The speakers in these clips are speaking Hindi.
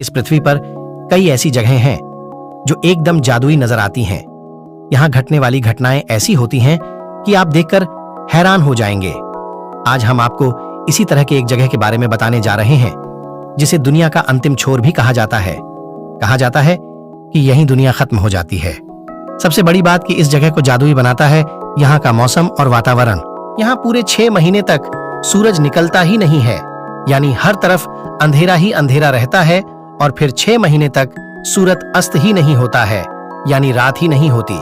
इस पृथ्वी पर कई ऐसी जगहें हैं जो एकदम जादुई नजर आती हैं। यहाँ घटने वाली घटनाएं ऐसी होती हैं कि आप देखकर हैरान हो जाएंगे। आज हम आपको इसी तरह के एक जगह के बारे में बताने जा रहे हैं जिसे दुनिया का अंतिम छोर भी कहा जाता है। कहा जाता है कि यहीं दुनिया खत्म हो जाती है। सबसे बड़ी बात कि इस जगह को जादुई बनाता है यहाँ का मौसम और वातावरण। यहाँ पूरे 6 महीने तक सूरज निकलता ही नहीं है, यानी हर तरफ अंधेरा ही अंधेरा रहता है। और फिर 6 महीने तक सूरज अस्त ही नहीं होता है, यानी रात ही नहीं होती।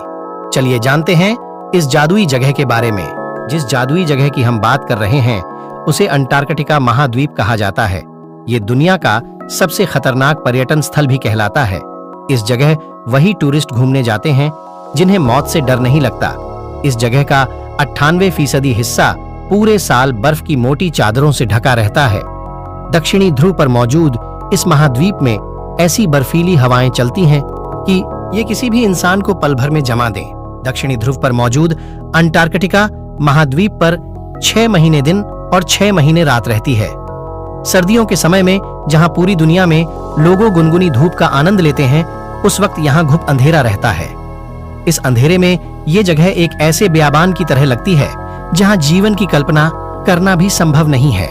चलिए जानते हैं इस जादुई जगह के बारे में। जिस जादुई जगह की हम बात कर रहे हैं उसे अंटार्कटिका महाद्वीप कहा जाता है। ये दुनिया का सबसे खतरनाक पर्यटन स्थल भी कहलाता है। इस जगह वही टूरिस्ट घूमने जाते हैं जिन्हें मौत से डर नहीं लगता। इस जगह का 98% हिस्सा पूरे साल बर्फ की मोटी चादरों से ढका रहता है। दक्षिणी ध्रुव पर मौजूद इस महाद्वीप में ऐसी बर्फीली हवाएं चलती हैं कि ये किसी भी इंसान को पल भर में जमा दें। दक्षिणी ध्रुव पर मौजूद अंटार्कटिका महाद्वीप पर 6 महीने दिन और 6 महीने रात रहती है। सर्दियों के समय में जहां पूरी दुनिया में लोगों गुनगुनी धूप का आनंद लेते हैं, उस वक्त यहां घुप अंधेरा रहता है। इस अंधेरे में ये जगह एक ऐसे बेयाबान की तरह लगती है जहां जीवन की कल्पना करना भी संभव नहीं है।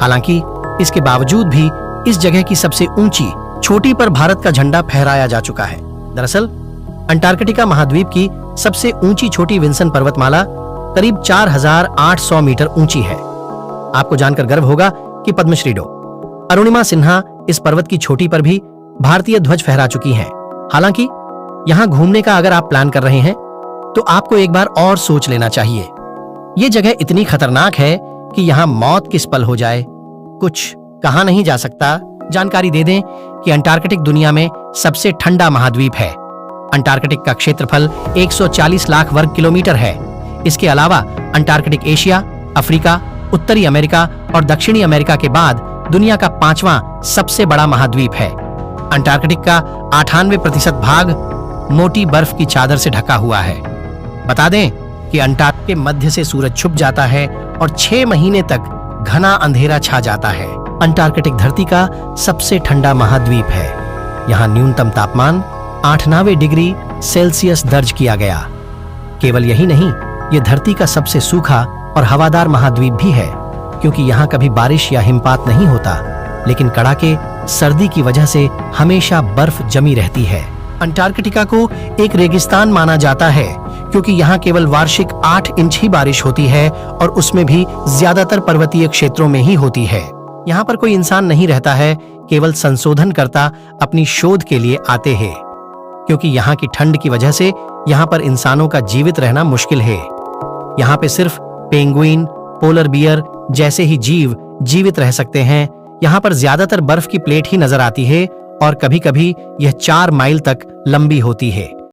हालांकि इसके बावजूद भी इस जगह की सबसे ऊंची चोटी पर भारत का झंडा फहराया जा चुका है। दरअसल अंटार्कटिका महाद्वीप की सबसे ऊंची छोटी विंसन पर्वतमाला करीब 4800 मीटर ऊंची है। आपको जानकर गर्व होगा कि पद्मश्री डॉ. अरुणिमा सिन्हा इस पर्वत की चोटी पर भी भारतीय ध्वज फहरा चुकी हैं। हालांकि यहां घूमने का अगर आप प्लान कर रहे हैं तो आपको एक बार और सोच लेना चाहिए। ये जगह इतनी खतरनाक है कि यहां मौत किस पल हो जाए, कुछ कहा नहीं जा सकता। जानकारी दे दें कि अंटार्कटिक दुनिया में सबसे ठंडा महाद्वीप है। अंटार्कटिक का क्षेत्रफल 140 लाख वर्ग किलोमीटर है। इसके अलावा अंटार्कटिक एशिया, अफ्रीका, उत्तरी अमेरिका और दक्षिणी अमेरिका के बाद दुनिया का 5वां सबसे बड़ा महाद्वीप है। अंटार्कटिक का 98% भाग मोटी बर्फ की चादर से ढका हुआ है। बता दें कि अंटार्कटिक के मध्य से सूरज छुप जाता है और 6 महीने तक घना अंधेरा छा जाता है। अंटार्कटिक धरती का सबसे ठंडा महाद्वीप है। यहाँ न्यूनतम तापमान 98 डिग्री सेल्सियस दर्ज किया गया। केवल यही नहीं, ये धरती का सबसे सूखा और हवादार महाद्वीप भी है, क्योंकि यहाँ कभी बारिश या हिमपात नहीं होता, लेकिन कड़ाके सर्दी की वजह से हमेशा बर्फ जमी रहती है। अंटार्कटिका को एक रेगिस्तान माना जाता है क्योंकि यहाँ केवल वार्षिक 8 इंच ही बारिश होती है और उसमें भी ज्यादातर पर्वतीय क्षेत्रों में ही होती है। यहाँ पर कोई इंसान नहीं रहता है, केवल संशोधनकर्ता अपनी शोध के लिए आते हैं। क्योंकि यहाँ की ठंड की वजह से यहाँ पर इंसानों का जीवित रहना मुश्किल है। यहाँ पे सिर्फ पेंगुइन, पोलर बियर जैसे ही जीव जीवित रह सकते हैं। यहाँ पर ज्यादातर बर्फ की प्लेट ही नजर आती है और कभी-कभी यह 4 माइल तक लंबी होती है।